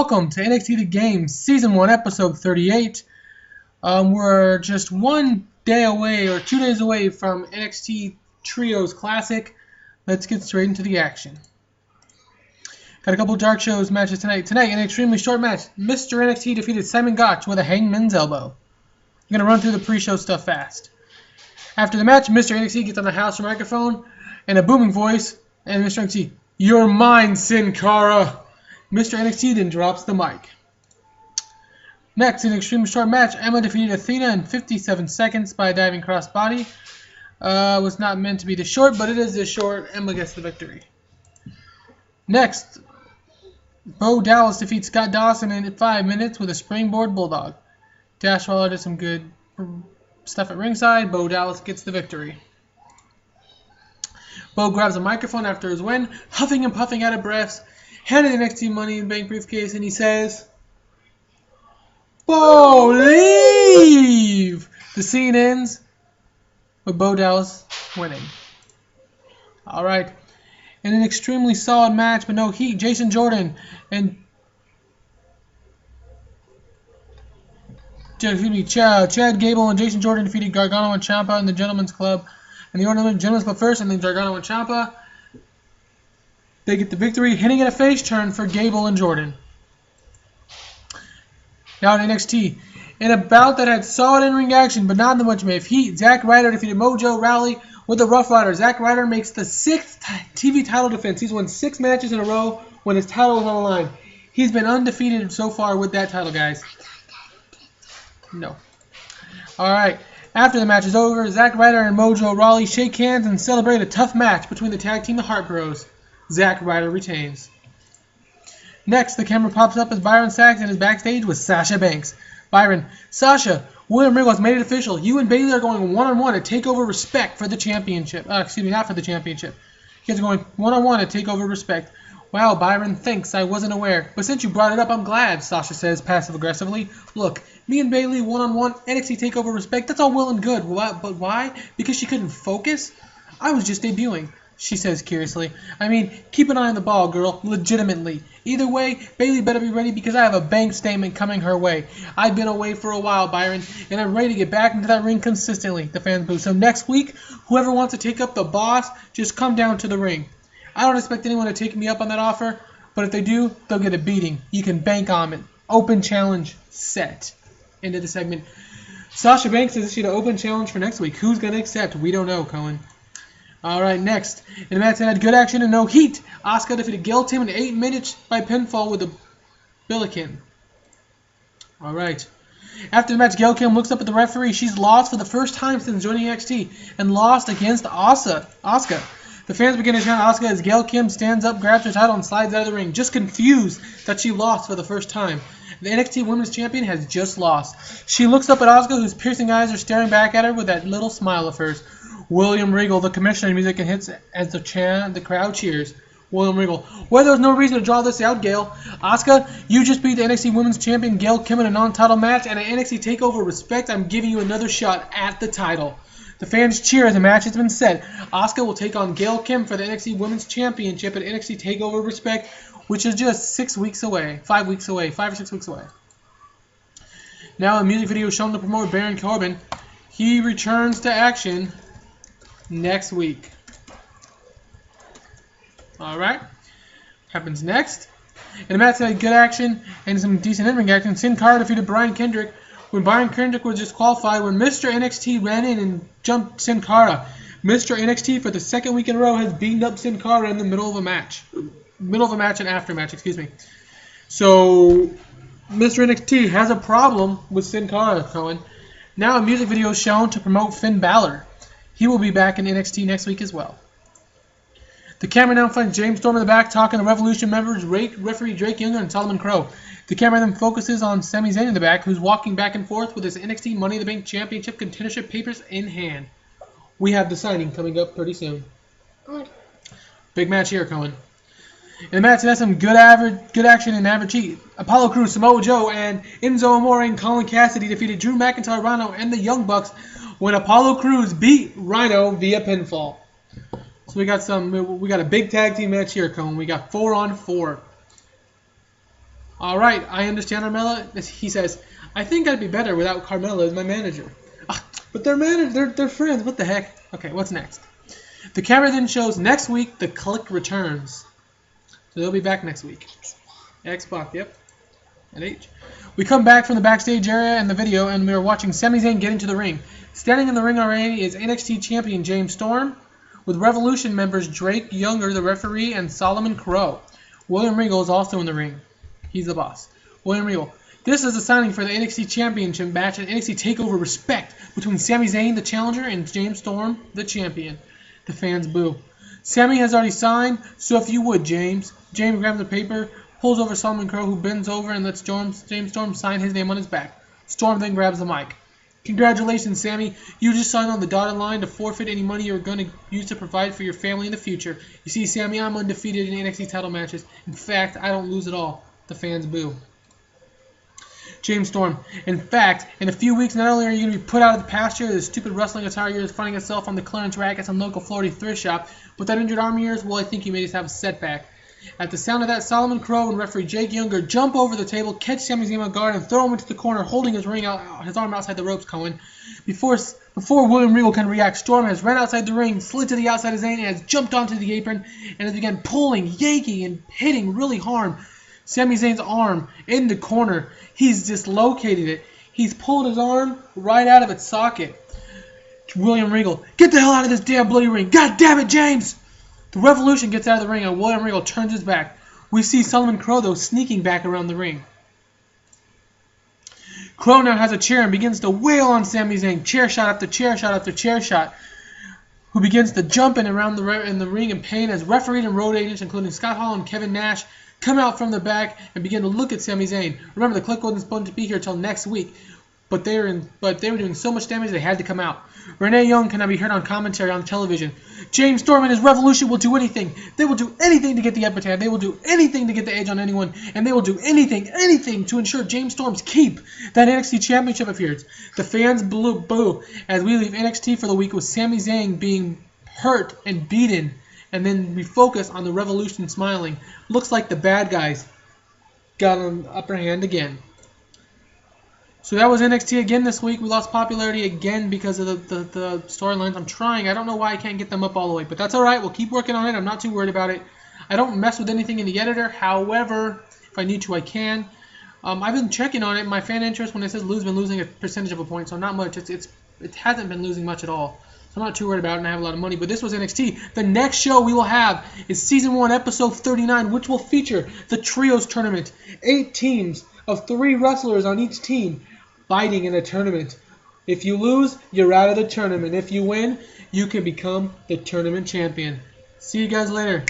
welcome to NXT The Game, Season 1, Episode 38. We're just 1 day away, or 2 days away from NXT Trios Classic. Let's get straight into the action. Got a couple dark shows matches tonight. Tonight, an extremely short match, Mr. NXT defeated Simon Gotch with a hangman's elbow. I'm going to run through the pre-show stuff fast. After the match, Mr. NXT gets on the house microphone in a booming voice, and Mr. NXT, "You're mine, Sin Cara." Mr. NXT then drops the mic. Next, in an extremely short match, Emma defeated Athena in 57 seconds by a diving crossbody. Was not meant to be this short, but it is this short. Emma gets the victory. Next, Bo Dallas defeats Scott Dawson in 5 minutes with a springboard bulldog. Dash Waller did some good stuff at ringside. Bo Dallas gets the victory. Bo grabs a microphone after his win, huffing and puffing out of breath, handed the NXT Money in the Bank briefcase, and he says, "Bo, leave!" The scene ends with Bo Dallas winning. Alright. In an extremely solid match, but no heat, Jason Jordan and Chad Gable and Jason Jordan defeated Gargano and Ciampa in the Gentleman's Club. And the Gentleman's Club first, and then Gargano and Ciampa. They get the victory, hitting at a face turn for Gable and Jordan. Now in NXT, in a bout that had solid in-ring action, but not that much of heat, Zach Ryder defeated Mojo Rawley with the Rough Rider. Zach Ryder makes the 6th TV title defense. He's won 6 matches in a row when his title was on the line. He's been undefeated so far with that title, guys. No. Alright. After the match is over, Zach Ryder and Mojo Rawley shake hands and celebrate a tough match between the tag team The Hart Bros. Zach Ryder retains. Next, the camera pops up as Byron Saxton is backstage with Sasha Banks. Byron, "Sasha, William Regal has made it official. You and Bayley are going one-on-one to take over Respect for the championship." Not for the championship. You guys are going one-on-one to take over Respect. "Wow, Byron, thanks. I wasn't aware. But since you brought it up, I'm glad," Sasha says passive-aggressively. "Look, me and Bayley one-on-one, NXT TakeOver Respect, that's all well and good. But why? Because she couldn't focus? I was just debuting," she says curiously. "I mean, keep an eye on the ball, girl. Legitimately. Either way, Bayley better be ready because I have a bank statement coming her way. I've been away for a while, Byron, and I'm ready to get back into that ring consistently," the fans boo. "So next week, whoever wants to take up the boss, just come down to the ring. I don't expect anyone to take me up on that offer, but if they do, they'll get a beating. You can bank on it. Open challenge set." End of the segment. Sasha Banks says she's an open challenge for next week. Who's going to accept? We don't know, Cohen. Alright, next. In the match that had good action and no heat, Asuka defeated Gail Tim in 8 minutes by pinfall with a Billiken. Alright. After the match, Gail Kim looks up at the referee. She's lost for the first time since joining NXT and lost against Asuka. The fans begin to chant Asuka as Gail Kim stands up, grabs her title, and slides out of the ring, just confused that she lost for the first time. The NXT Women's Champion has just lost. She looks up at Asuka, whose piercing eyes are staring back at her with that little smile of hers. William Regal, the commissioner music, and hits as the crowd cheers. William Regal, "Well, there's no reason to draw this out, Gail. Asuka, you just beat the NXT Women's Champion Gail Kim in a non-title match, and at NXT TakeOver Respect, I'm giving you another shot at the title." The fans cheer as the match has been set. Asuka will take on Gail Kim for the NXT Women's Championship at NXT TakeOver Respect, which is just 6 weeks away. 5 weeks away. 5 or 6 weeks away. Now a music video shown to promote Baron Corbin. He returns to action next week. Alright. Happens next. In a match that had good action and some decent in-ring action, Sin Cara defeated Brian Kendrick when Brian Kendrick was disqualified when Mr. NXT ran in and jumped Sin Cara. Mr. NXT for the 2nd week in a row has beaten up Sin Cara in the middle of a match. And after match, excuse me. So, Mr. NXT has a problem with Sin Cara, Cohen. Now a music video is shown to promote Finn Balor. He will be back in NXT next week as well. The camera now finds James Storm in the back talking to Revolution members referee Drake Younger and Solomon Crowe. The camera then focuses on Sami Zayn in the back, who's walking back and forth with his NXT Money in the Bank Championship contendership papers in hand. We have the signing coming up pretty soon. Good. Big match here, Cohen. In the match, it has some good action and average heat. Apollo Crews, Samoa Joe, and Enzo Amore and Colin Cassidy defeated Drew McIntyre, Rhino, and the Young Bucks when Apollo Crews beat Rhino via pinfall. So we got a big tag team match here, Cone. We got 4-on-4. All right, I understand, Carmella. He says, I think I'd be better without Carmella as my manager. But they're friends. What the heck? Okay, what's next? The camera then shows next week the Click returns. So they'll be back next week. Xbox, yep. And H. We come back from the backstage area in the video, and we are watching Sami Zayn get into the ring. Standing in the ring already is NXT champion James Storm, with Revolution members Drake Younger, the referee, and Solomon Crow. William Regal is also in the ring. He's the boss. William Regal. This is a signing for the NXT Championship match and NXT TakeOver Respect between Sami Zayn, the challenger, and James Storm, the champion. The fans boo. Sami has already signed, so if you would, James. James grabs the paper, pulls over Solomon Crow, who bends over and lets James Storm sign his name on his back. Storm then grabs the mic. Congratulations, Sami. You just signed on the dotted line to forfeit any money you're going to use to provide for your family in the future. You see, Sami, I'm undefeated in NXT title matches. In fact, I don't lose at all. The fans boo. James Storm. In fact, in a few weeks, not only are you going to be put out of the pasture, the stupid wrestling attire you're finding yourself on the clearance rack at some local Florida thrift shop, with that injured arm of yours, well, I think you may just have a setback. At the sound of that, Solomon Crow and referee Jake Younger jump over the table, catch Sami Zayn on guard, and throw him into the corner, holding his arm outside the ropes, Cohen. Before William Regal can react, Storm has ran outside the ring, slid to the outside of Zayn, and has jumped onto the apron, and has begun pulling, yanking, and hitting really hard Sami Zayn's arm in the corner. He's dislocated it. He's pulled his arm right out of its socket. William Regal, get the hell out of this damn bloody ring. God damn it, James! The Revolution gets out of the ring and William Regal turns his back. We see Solomon Crow, though, sneaking back around the ring. Crow now has a chair and begins to wail on Sami Zayn. Chair shot after chair shot after chair shot. Who begins to jump in around in the ring in pain as referees and road agents, including Scott Hall and Kevin Nash, come out from the back and begin to look at Sami Zayn. Remember, the Click wasn't supposed to be here until next week, but they were doing so much damage they had to come out. Renee Young can now be heard on commentary on television. James Storm and his Revolution will do anything. They will do anything to get the epitaph. They will do anything to get the edge on anyone, and they will do anything to ensure James Storm's keep that NXT Championship appears. The fans boo as we leave NXT for the week with Sami Zayn being hurt and beaten. And then we focus on the Revolution smiling. Looks like the bad guys got an upper hand again. So that was NXT again this week. We lost popularity again because of the storylines. I'm trying. I don't know why I can't get them up all the way. But that's all right. We'll keep working on it. I'm not too worried about it. I don't mess with anything in the editor. However, if I need to, I can. I've been checking on it. My fan interest, when it says lose, been losing a percentage of a point. So not much. It hasn't been losing much at all. I'm not too worried about it, and I have a lot of money. But this was NXT. The next show we will have is Season 1, Episode 39, which will feature the Trios Tournament. 8 teams of 3 wrestlers on each team fighting in a tournament. If you lose, you're out of the tournament. If you win, you can become the tournament champion. See you guys later.